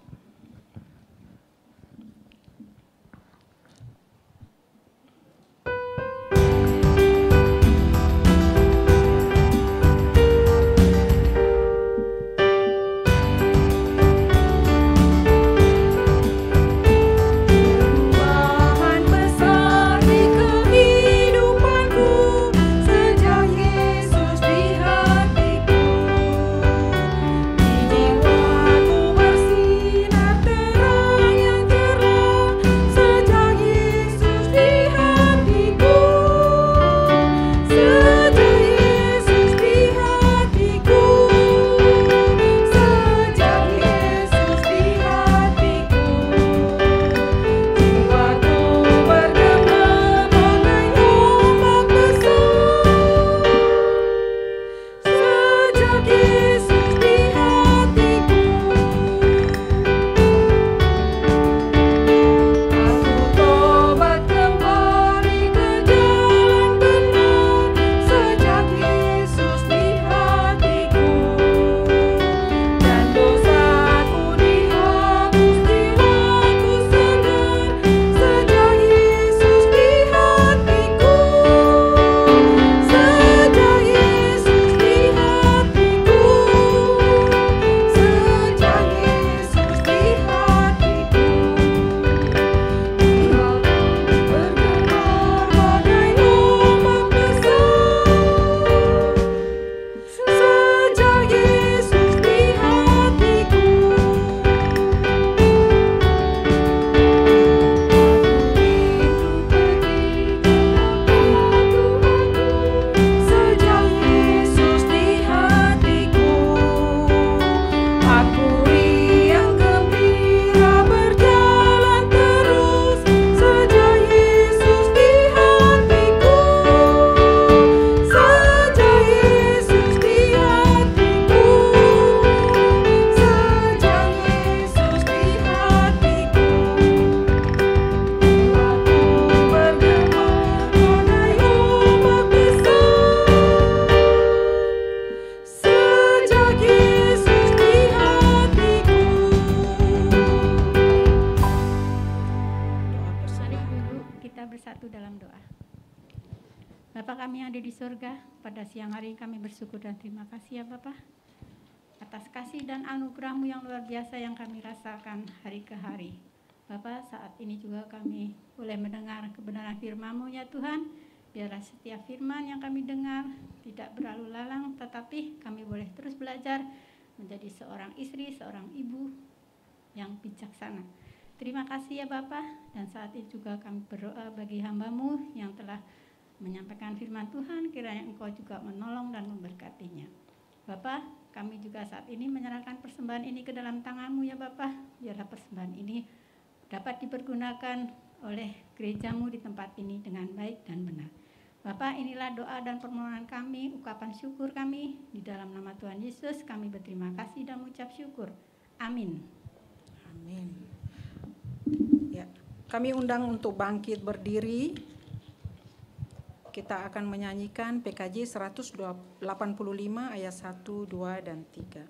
Pada siang hari kami bersyukur dan terima kasih ya Bapa atas kasih dan anugerah-Mu yang luar biasa yang kami rasakan hari ke hari. Bapa, saat ini juga kami boleh mendengar kebenaran firman-Mu ya Tuhan. Biarlah setiap firman yang kami dengar tidak berlalu lalang, tetapi kami boleh terus belajar menjadi seorang istri, seorang ibu yang bijaksana. Terima kasih ya Bapa, dan saat ini juga kami berdoa bagi hamba-Mu yang telah menyampaikan firman Tuhan, kiranya Engkau juga menolong dan memberkatinya. Bapa, kami juga saat ini menyerahkan persembahan ini ke dalam tangan-Mu ya Bapa. Biarlah persembahan ini dapat dipergunakan oleh gereja-Mu di tempat ini dengan baik dan benar. Bapa, inilah doa dan permohonan kami, ucapan syukur kami. Di dalam nama Tuhan Yesus kami berterima kasih dan mengucap syukur. Amin. Amin. Ya, kami undang untuk bangkit berdiri. Kita akan menyanyikan PKJ 185 ayat 1, 2, dan 3.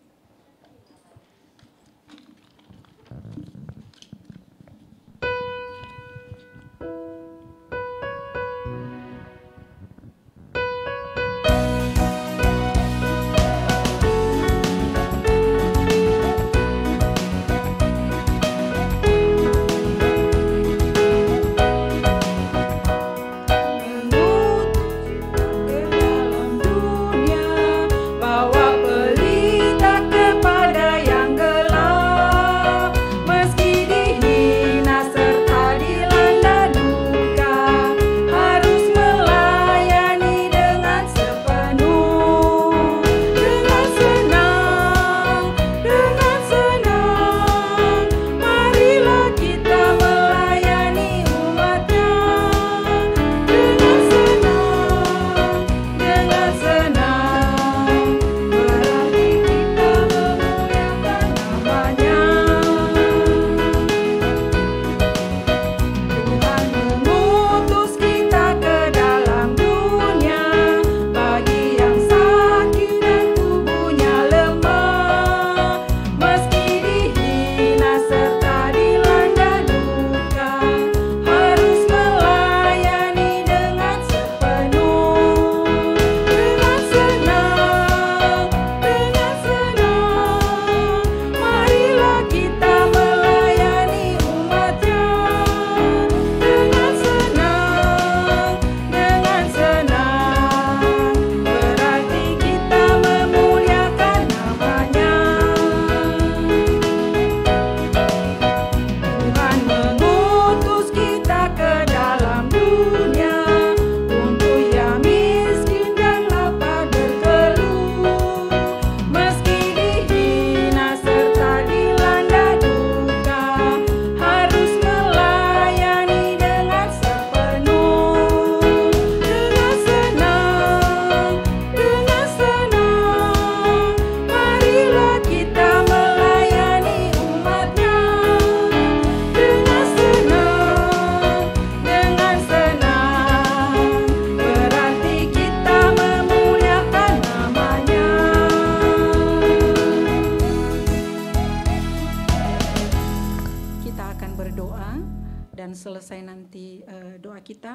Selesai nanti doa kita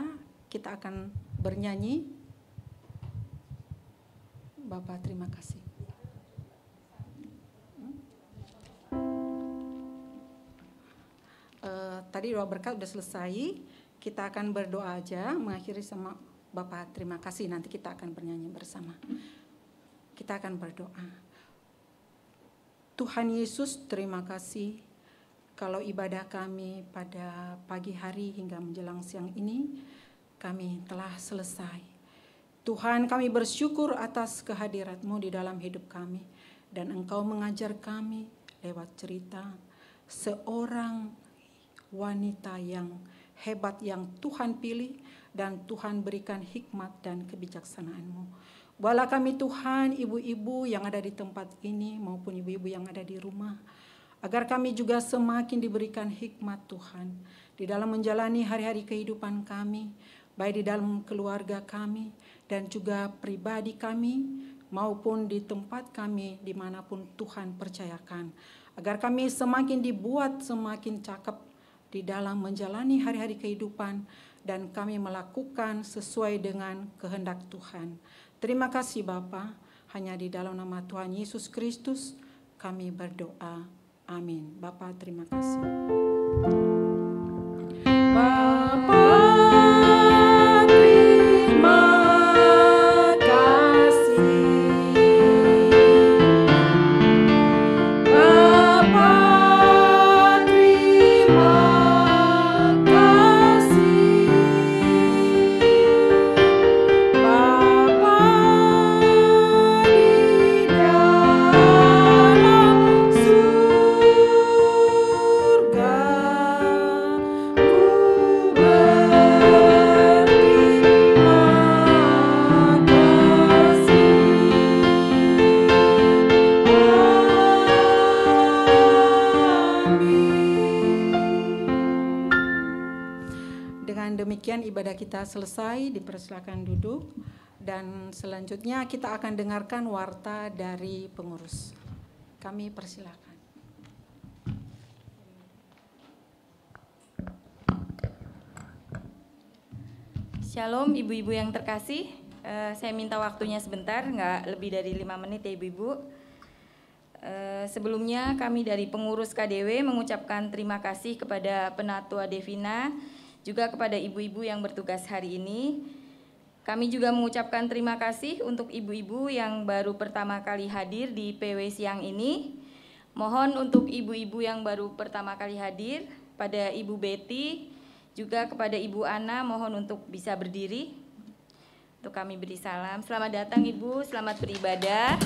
akan bernyanyi. Bapak terima kasih. Tadi doa berkat sudah selesai, kita akan berdoa aja, mengakhiri sama Bapak terima kasih, nanti kita akan bernyanyi bersama. Kita akan berdoa. Tuhan Yesus, terima kasih kalau ibadah kami pada pagi hari hingga menjelang siang ini, kami telah selesai. Tuhan, kami bersyukur atas kehadirat-Mu di dalam hidup kami. Dan Engkau mengajar kami lewat cerita seorang wanita yang hebat yang Tuhan pilih dan Tuhan berikan hikmat dan kebijaksanaan-Mu. Walau kami Tuhan, ibu-ibu yang ada di tempat ini maupun ibu-ibu yang ada di rumah, agar kami juga semakin diberikan hikmat Tuhan di dalam menjalani hari-hari kehidupan kami, baik di dalam keluarga kami dan juga pribadi kami maupun di tempat kami dimanapun Tuhan percayakan. Agar kami semakin dibuat semakin cakep di dalam menjalani hari-hari kehidupan dan kami melakukan sesuai dengan kehendak Tuhan. Terima kasih Bapa, hanya di dalam nama Tuhan Yesus Kristus kami berdoa. Amin. Bapak terima kasih. Bapa terima kasih. Bapa terima kasih. Bapa di dalam surga, ku demikian ibadah kita selesai, dipersilakan duduk. Dan selanjutnya kita akan dengarkan warta dari pengurus. Kami persilakan. Shalom ibu-ibu yang terkasih, saya minta waktunya sebentar, nggak lebih dari 5 menit ya ibu-ibu. Sebelumnya kami dari pengurus KDW mengucapkan terima kasih kepada Penatua Devina, juga kepada ibu-ibu yang bertugas hari ini. Kami juga mengucapkan terima kasih untuk ibu-ibu yang baru pertama kali hadir di PW siang ini. Mohon untuk ibu-ibu yang baru pertama kali hadir, pada Ibu Betty, juga kepada Ibu Ana, mohon untuk bisa berdiri. Untuk kami beri salam. Selamat datang Ibu, selamat beribadah.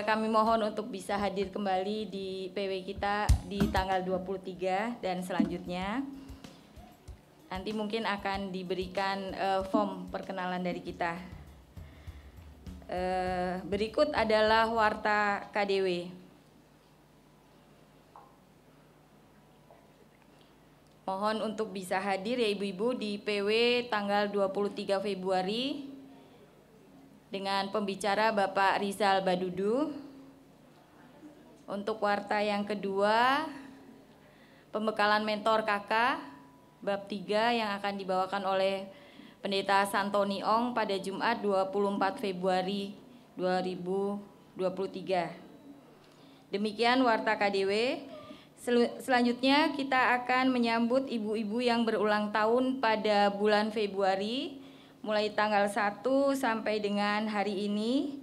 Kami mohon untuk bisa hadir kembali di PW kita di tanggal 23 dan selanjutnya. Nanti mungkin akan diberikan form perkenalan dari kita. Berikut adalah warta KDW. Mohon untuk bisa hadir ya ibu-ibu di PW tanggal 23 Februari dengan pembicara Bapak Rizal Badudu. Untuk warta yang kedua, pembekalan mentor kakak bab 3 yang akan dibawakan oleh Pendeta Santoni Ong pada Jumat 24 Februari 2023. Demikian warta KDW. Selanjutnya kita akan menyambut ibu-ibu yang berulang tahun pada bulan Februari, mulai tanggal 1 sampai dengan hari ini.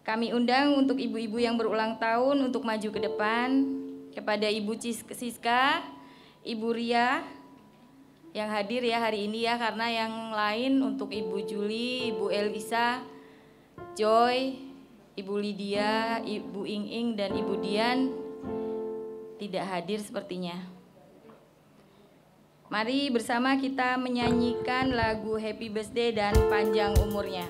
Kami undang untuk ibu-ibu yang berulang tahun untuk maju ke depan, kepada Ibu Siska, Ibu Ria, yang hadir ya hari ini ya, karena yang lain untuk Ibu Juli, Ibu Elisa, Joy, Ibu Lydia, Ibu Ing dan Ibu Dian tidak hadir sepertinya. Mari bersama kita menyanyikan lagu Happy Birthday dan panjang umurnya.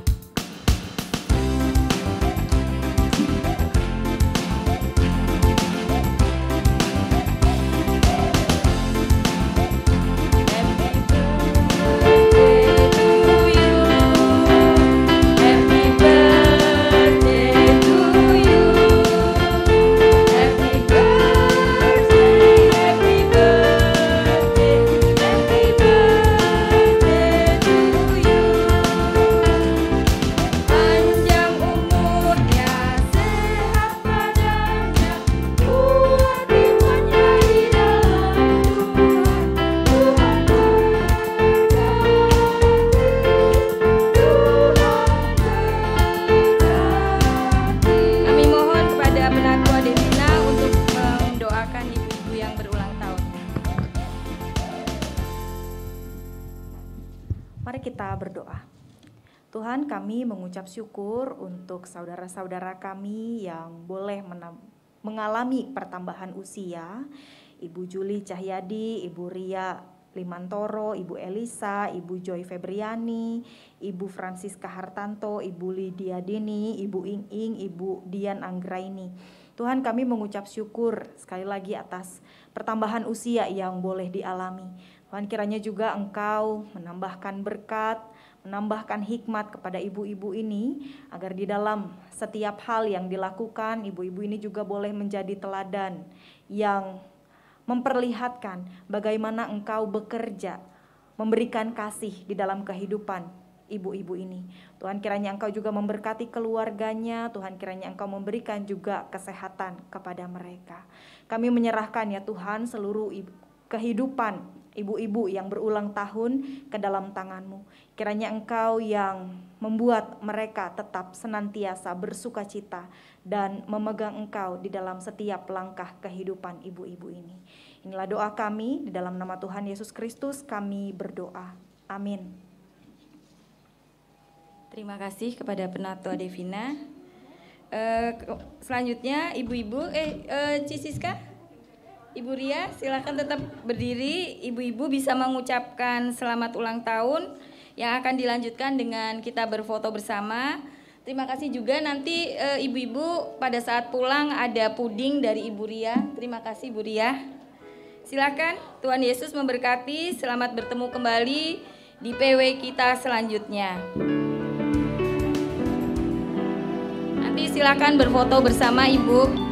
Tuhan, kami mengucap syukur untuk saudara-saudara kami yang boleh mengalami pertambahan usia. Ibu Juli Cahyadi, Ibu Ria Limantoro, Ibu Elisa, Ibu Joy Febriani, Ibu Francisca Hartanto, Ibu Lydia Dini, Ibu Ing, Ibu Dian Anggraini. Tuhan, kami mengucap syukur sekali lagi atas pertambahan usia yang boleh dialami. Tuhan, kiranya juga Engkau menambahkan berkat, menambahkan hikmat kepada ibu-ibu ini, agar di dalam setiap hal yang dilakukan, ibu-ibu ini juga boleh menjadi teladan yang memperlihatkan bagaimana Engkau bekerja, memberikan kasih di dalam kehidupan ibu-ibu ini. Tuhan, kiranya Engkau juga memberkati keluarganya, Tuhan kiranya Engkau memberikan juga kesehatan kepada mereka. Kami menyerahkan ya Tuhan seluruh kehidupan ibu-ibu yang berulang tahun ke dalam tangan-Mu. Kiranya Engkau yang membuat mereka tetap senantiasa bersuka cita dan memegang Engkau di dalam setiap langkah kehidupan ibu-ibu ini. Inilah doa kami, di dalam nama Tuhan Yesus Kristus kami berdoa. Amin. Terima kasih kepada Penatua Devina. Selanjutnya ibu-ibu, Cisiska, Ibu Ria, silakan tetap berdiri. Ibu-ibu bisa mengucapkan selamat ulang tahun yang akan dilanjutkan dengan kita berfoto bersama. Terima kasih juga nanti ibu-ibu pada saat pulang ada puding dari Ibu Ria. Terima kasih Bu Ria. Silakan, Tuhan Yesus memberkati. Selamat bertemu kembali di PW kita selanjutnya. Nanti silakan berfoto bersama Ibu.